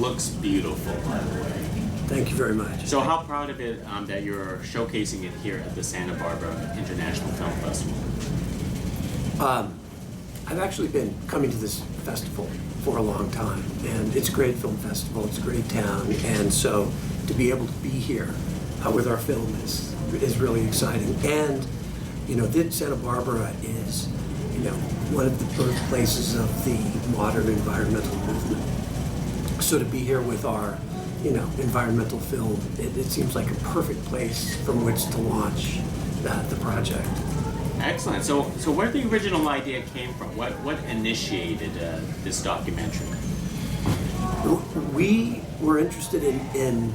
looks beautiful, by the way. Thank you very much. So how proud of it that you're showcasing it here at the Santa Barbara International Film Festival? I've actually been coming to this festival for a long time, and it's a great film festival, it's a great town, and so to be able to be here with our film is really exciting. And, you know, Santa Barbara is, you know, one of the birthplaces of the modern environmental movement. So to be here with our, you know, environmental film, it seems like a perfect place from which to launch the project. Excellent. So where the original idea came from? What initiated this documentary? We were interested in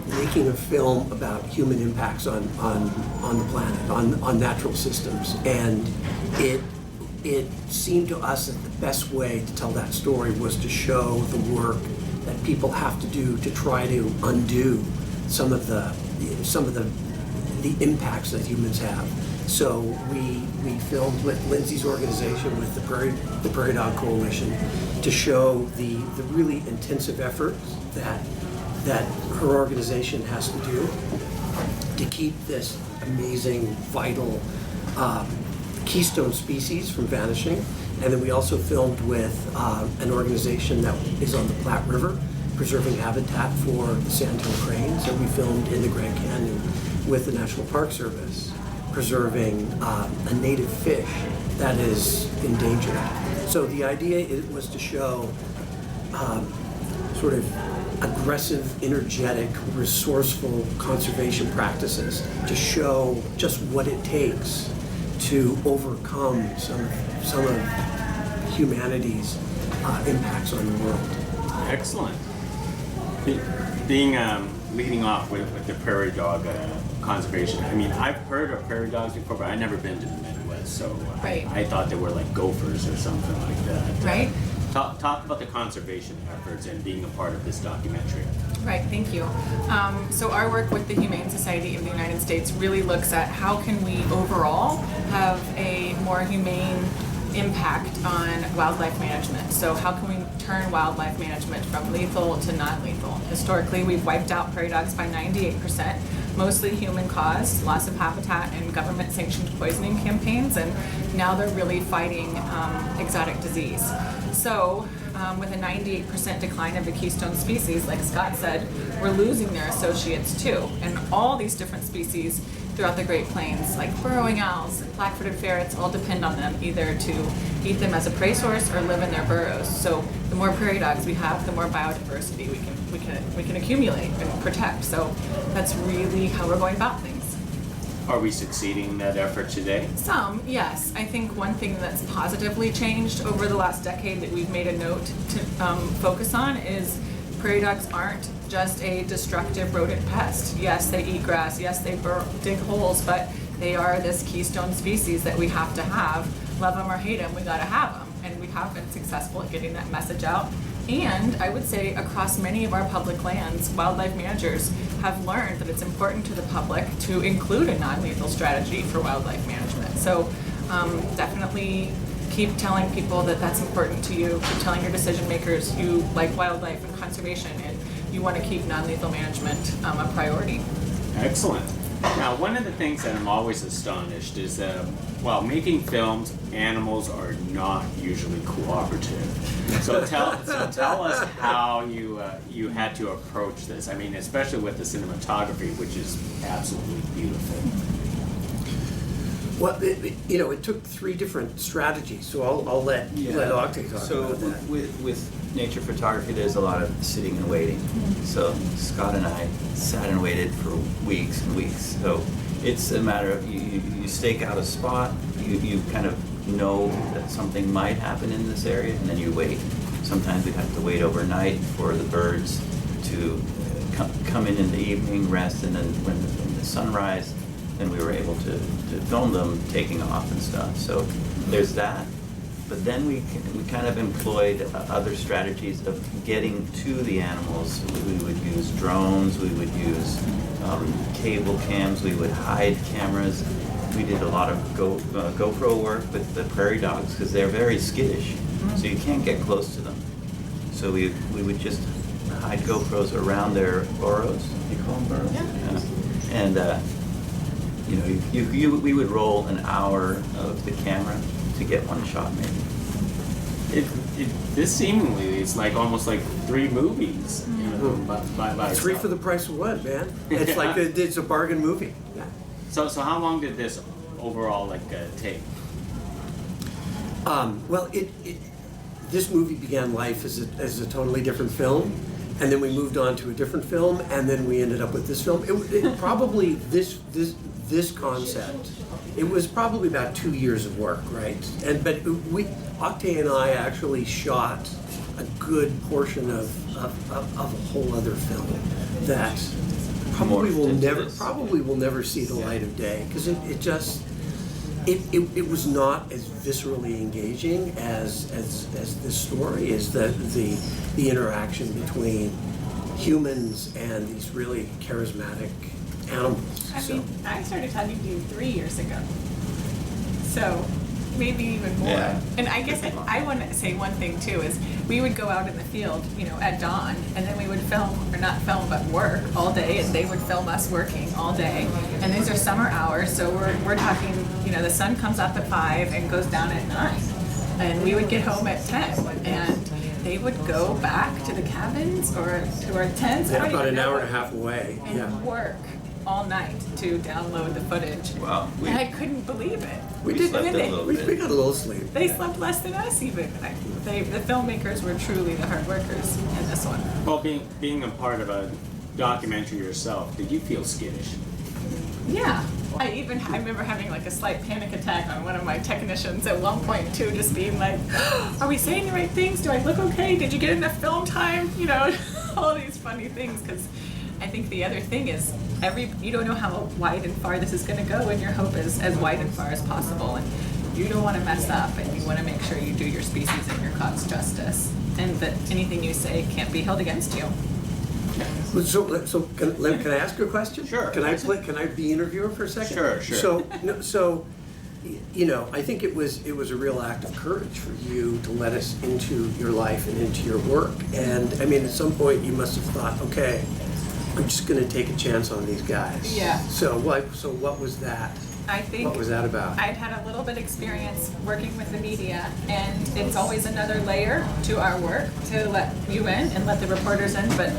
making a film about human impacts on the planet, on natural systems, and it seemed to us that the best way to tell that story was to show the work that people have to do to try to undo some of the impacts that humans have. So we filmed with Lindsey's organization, with the Prairie Dog Coalition, to show the really intensive efforts that her organization has to do to keep this amazing, vital keystone species from vanishing. And then we also filmed with an organization that is on the Platte River, preserving habitat for the sandhill cranes. And we filmed in the Grand Canyon with the National Park Service, preserving a native fish that is endangered. So the idea was to show sort of aggressive, energetic, resourceful conservation practices, to show just what it takes to overcome some of humanity's impacts on the world. Excellent. Leading off with the prairie dog conservation. I mean, I've heard of prairie dogs before, but I've never been to the Midwest, so right. I thought they were like gophers or something like that. Right. Talk about the conservation efforts and being a part of this documentary. Right, thank you. So our work with the Humane Society of the United States really looks at how can we overall have a more humane impact on wildlife management. So how can we turn wildlife management from lethal to non-lethal? Historically, we've wiped out prairie dogs by 98%, mostly human caused, loss of habitat and government sanctioned poisoning campaigns, and now they're really fighting exotic disease. So with a 98% decline of the keystone species, like Scott said, we're losing their associates too. And all these different species throughout the Great Plains, like burrowing owls, black-footed ferrets, all depend on them either to eat them as a prey source or live in their burrows. So the more prairie dogs we have, the more biodiversity we can accumulate and protect. So that's really how we're going about things. Are we succeeding in that effort today? Some, yes. I think one thing that's positively changed over the last decade that we've made a note to focus on is prairie dogs aren't just a destructive rodent pest. Yes, they eat grass. Yes, they dig holes, but they are this keystone species that we have to have. Love them or hate them, we gotta have them. And we have been successful at getting that message out. And I would say across many of our public lands, wildlife managers have learned that it's important to the public to include a non-lethal strategy for wildlife management. So definitely keep telling people that that's important to you. Keep telling your decision makers you like wildlife and conservation and you want to keep non-lethal management a priority. Excellent. Now, one of the things that I'm always astonished is that while making films, animals are not usually cooperative. So tell us how you had to approach this. I mean, especially with the cinematography, which is absolutely beautiful. Well, it took 3 different strategies, so I'll let Oktay talk about that. So with nature photography, there's a lot of sitting and waiting. So Scott and I sat and waited for weeks and weeks. So it's a matter of you stake out a spot, you kind of know that something might happen in this area, and then you wait. Sometimes we'd have to wait overnight for the birds to come in the evening, rest, and then when the sunrise, then we were able to film them taking off and stuff. So there's that. But then we kind of employed other strategies of getting to the animals. We would use drones, we would use cable cams, we would hide cameras. We did a lot of GoPro work with the prairie dogs because they're very skittish, so you can't get close to them. So we would just hide GoPros around their burrows. You call them burrows? Yeah. And you know, we would roll an hour of the camera to get one shot, maybe. This seemingly is like almost like 3 movies, you know, by 3 itself. for the price of 1, man. It's like it's a bargain movie. Yeah. So how long did this overall take? Well, this movie began life as a totally different film, and then we moved on to a different film, and then we ended up with this film. It probably this concept. It was probably about 2 years of work, right? But Oktay and I actually shot a good portion of a whole other film that probably will never see the light of day, because it was not as viscerally engaging as this story is, the interaction between humans and these really charismatic animals. I mean, I started talking to you 3 years ago, so maybe even more. Yeah. And I guess I want to say one thing too is we would go out in the field, you know, at dawn, and then we would film, or not film, but work all day, and they would film us working all day. And these are summer hours, so we're talking, you know, the sun comes up at 5 and goes down at 9, and we would get home at 10, and they would go back to the cabins or to our tents. Yeah, about an hour and a half away. And Yeah. work all night to download the footage. Wow. And I couldn't believe it. We We did. slept in a little We bit. got a little sleep. They slept less than us even. The filmmakers were truly the hard workers in this one. Well, being a part of a documentary yourself, did you feel skittish? Yeah. I remember having like a slight panic attack on one of my technicians at one point too, just being like, are we saying the right things? Do I look okay? Did you get enough film time? You know, all these funny things, because I think the other thing is you don't know how wide and far this is going to go, and your hope is as wide and far as possible, and you don't want to mess up, and you want to make sure you do your species and your cause justice, and that anything you say can't be held against you. So can I ask you a question? Sure. Can I be interviewer for a second? Sure. So, you know, I think it was a real act of courage for you to let us into your life and into your work. And I mean, at some point you must have thought, okay, I'm just going to take a chance on these guys. Yeah. So what was that? I think What was that about? I'd had a little bit experience working with the media, and it's always another layer to our work to let you in and let the reporters in, but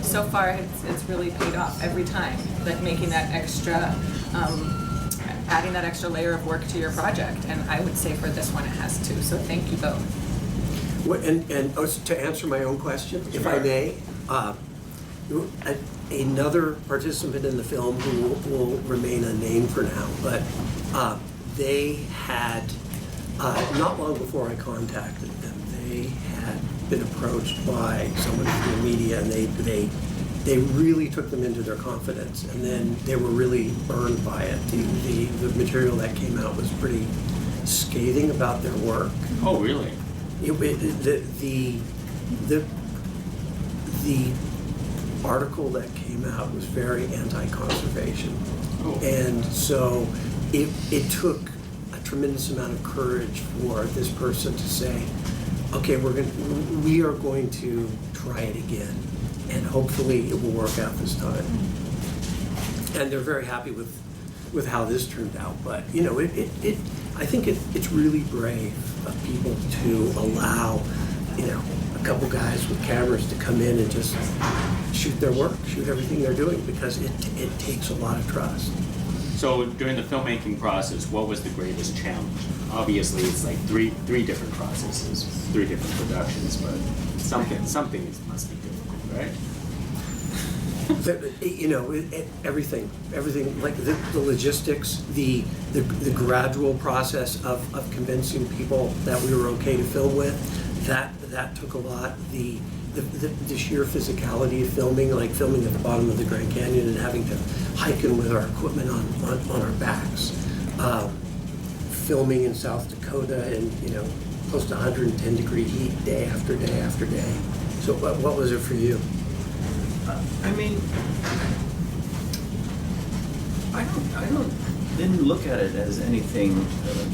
so far it's really paid off every time, like making that extra, adding that extra layer of work to your project, and I would say for this one it has too, so thank you both. To answer my own question, if I Sure. may, another participant in the film who will remain unnamed for now, but they had, not long before I contacted them, they had been approached by someone from the media, and they really took them into their confidence, and then they were really burned by it. The material that came out was pretty scathing about their work. Oh, really? The article that came out was very anti-conservation. Oh. And so it took a tremendous amount of courage for this person to say, okay, we are going to try it again, and hopefully it will work out this time. And they're very happy with how this turned out. But you know, I think it's really brave of people to allow, you know, a couple guys with cameras to come in and just shoot their work, shoot everything they're doing, because it takes a lot of trust. So during the filmmaking process, what was the greatest challenge? Obviously, it's like three different processes, 3 different productions, but something must be difficult, right? You know, everything, like the logistics, the gradual process of convincing people that we were okay to film with, that took a lot. The sheer physicality of filming, like filming at the bottom of the Grand Canyon and having to hike in with our equipment on our backs. Filming in South Dakota in, you know, close to 110-degree heat day after day after day. So what was it for you? I mean, didn't look at it as anything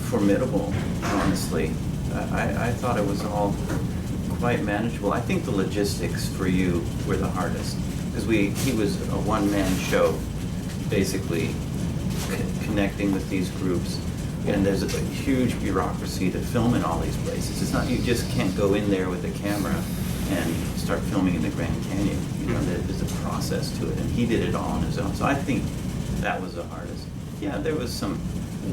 formidable, honestly. I thought it was all quite manageable. I think the logistics for you were the hardest, because he was a one-man show, basically connecting with these groups. And there's a huge bureaucracy to film in all these places. It's not, you just can't go in there with a camera and start filming in the Grand Canyon. You know, there's a process to it, and he did it all on his own. So I think that was the hardest. Yeah, there was some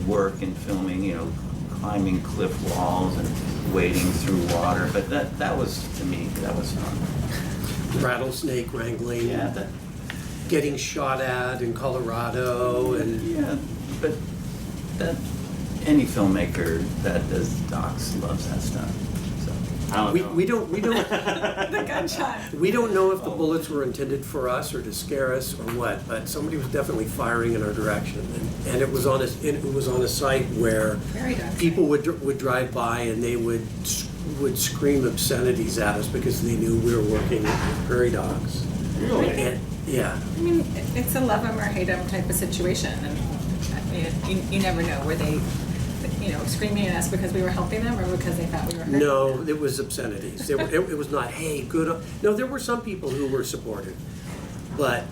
work in filming, you know, climbing cliff walls and wading through water, but that was, to me, that was fun. Rattlesnake wrangling, Yeah, getting shot at in Colorado, and yeah, but that any filmmaker that does docs loves that stuff. So I don't know. we don't The gunshot. we don't know if the bullets were intended for us or to scare us or what, but somebody was definitely firing in our direction, and it was on a site where Very dark. people would drive by and they would scream obscenities at us because they knew we were working with prairie dogs. Really? And, yeah. I mean, it's a love 'em or hate 'em type of situation, and you never know. Were they, you know, screaming at us because we were helping them, or because they thought we were hurting No, them? it was obscenities. It was not, hey, good. No, there were some people who were supportive, but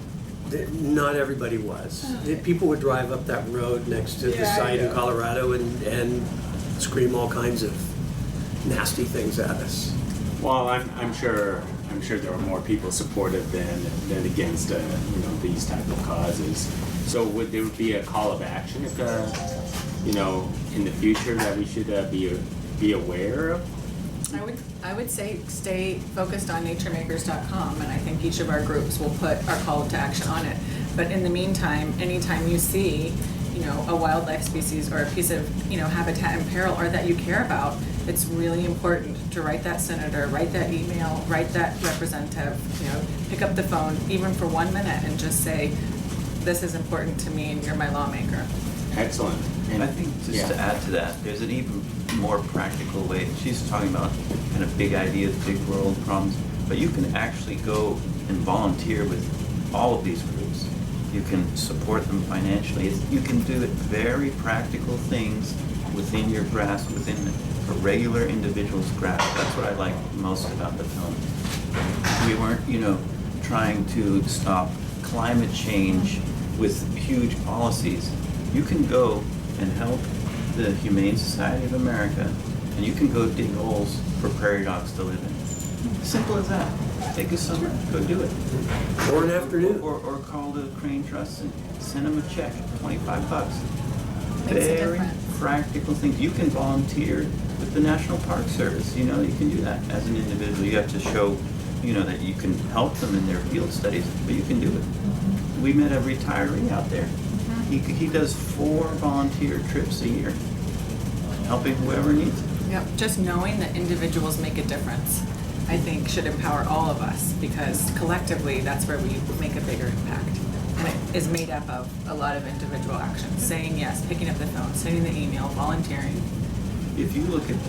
not everybody was. People would drive up that road next to the Yeah, site in yeah. Colorado and scream all kinds of nasty things at us. Well, I'm sure there are more people supportive than against these type of causes. So would there be a call of action if in the future that we should be aware of? I would say stay focused on naturemakers.com, and I think each of our groups will put our call to action on it. But in the meantime, anytime you see, a wildlife species or a piece of, habitat in peril or that you care about, it's really important to write that senator, write that email, write that representative, pick up the phone, even for 1 minute, and just say, this is important to me and you're my lawmaker. Excellent. And I think just to add to that, there's an even more practical way. She's talking about kind of big ideas, big world problems, but you can actually go and volunteer with all of these groups. You can support them financially. You can do very practical things within your grasp, within a regular individual's grasp. That's what I like most about the film. We weren't, trying to stop climate change with huge policies. You can go and help the Humane Society of America, and you can go dig holes for prairie dogs to live in. Simple as that. Take a summer, go do it. Or an afternoon. Or call the Crane Trust and send them a check, $25. Makes a Very difference. practical things. You can volunteer with the National Park Service. You can do that as an individual. You have to show, that you can help them in their field studies, but you can do it. We met a retiree out there. He does 4 volunteer trips a year, helping whoever needs it. Yep, just knowing that individuals make a difference, I think, should empower all of us, because collectively, that's where we make a bigger impact. And it is made up of a lot of individual actions: saying yes, picking up the phone, sending the email, volunteering. If you look at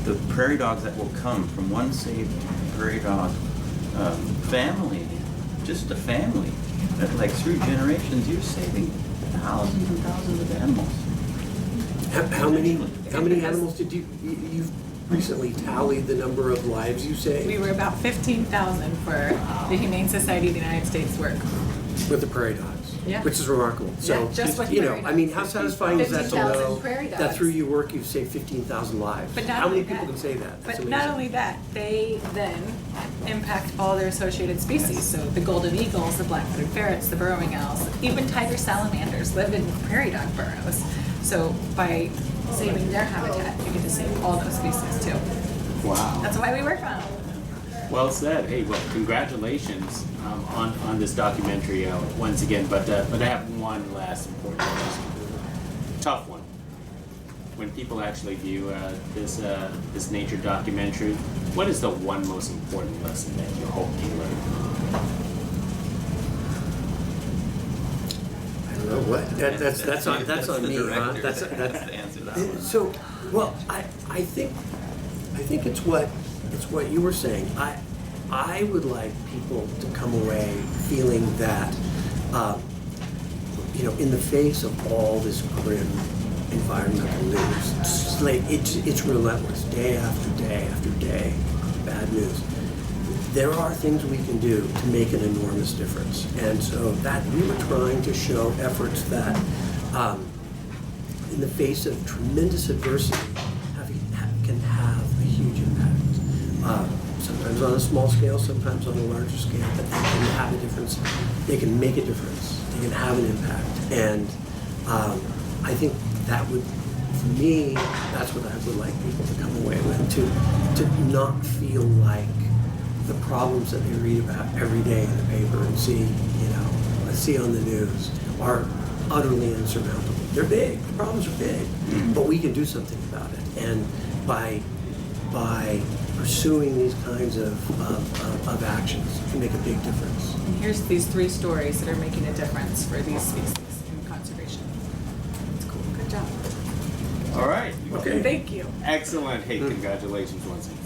the prairie dogs that will come from one saved prairie dog family, just a family, that like through generations, you're saving thousands and thousands of animals. How many animals did you've recently tallied the number of lives you saved? We were about 15,000 for the Humane Society of the United States work. With the prairie dogs. Yeah. Which is remarkable. So, Yeah, just with I prairie mean, dogs. how satisfying is that to 15,000 know prairie that dogs. through your work you've saved 15,000 lives? But not how many only people that, can say that? That's But amazing. not only that, they then impact all their associated species. So the golden eagles, the black-footed ferrets, the burrowing owls, even tiger salamanders live in prairie dog burrows. So by saving their habitat, you get to save all those species too. Wow. That's why we work on them. Well said. Hey, well, congratulations on this documentary once again. But I have one last important question. Tough one. When people actually view this nature documentary, what is the one most important lesson that you hope they learn? I don't know what. That's on the me, huh? director That's to answer that one. So, well, I think it's what you were saying. I would like people to come away feeling that, in the face of all this grim environmental news. It's relentless, day after day after day, bad news. There are things we can do to make an enormous difference. And so that we were trying to show efforts that, in the face of tremendous adversity, can have a huge impact. Sometimes on a small scale, sometimes on a larger scale, but they can have a difference. They can make a difference. They can have an impact. And I think that would, for me, that's what I would like people to come away with, to not feel like the problems that they read about every day in the paper and see on the news are utterly insurmountable. They're big. The problems are big, but we can do something about it. And by pursuing these kinds of actions, it can make a big difference. And here's these 3 stories that are making a difference for these species in conservation. That's cool. Good job. All right. Okay. Thank you. Excellent. Hey, congratulations once again.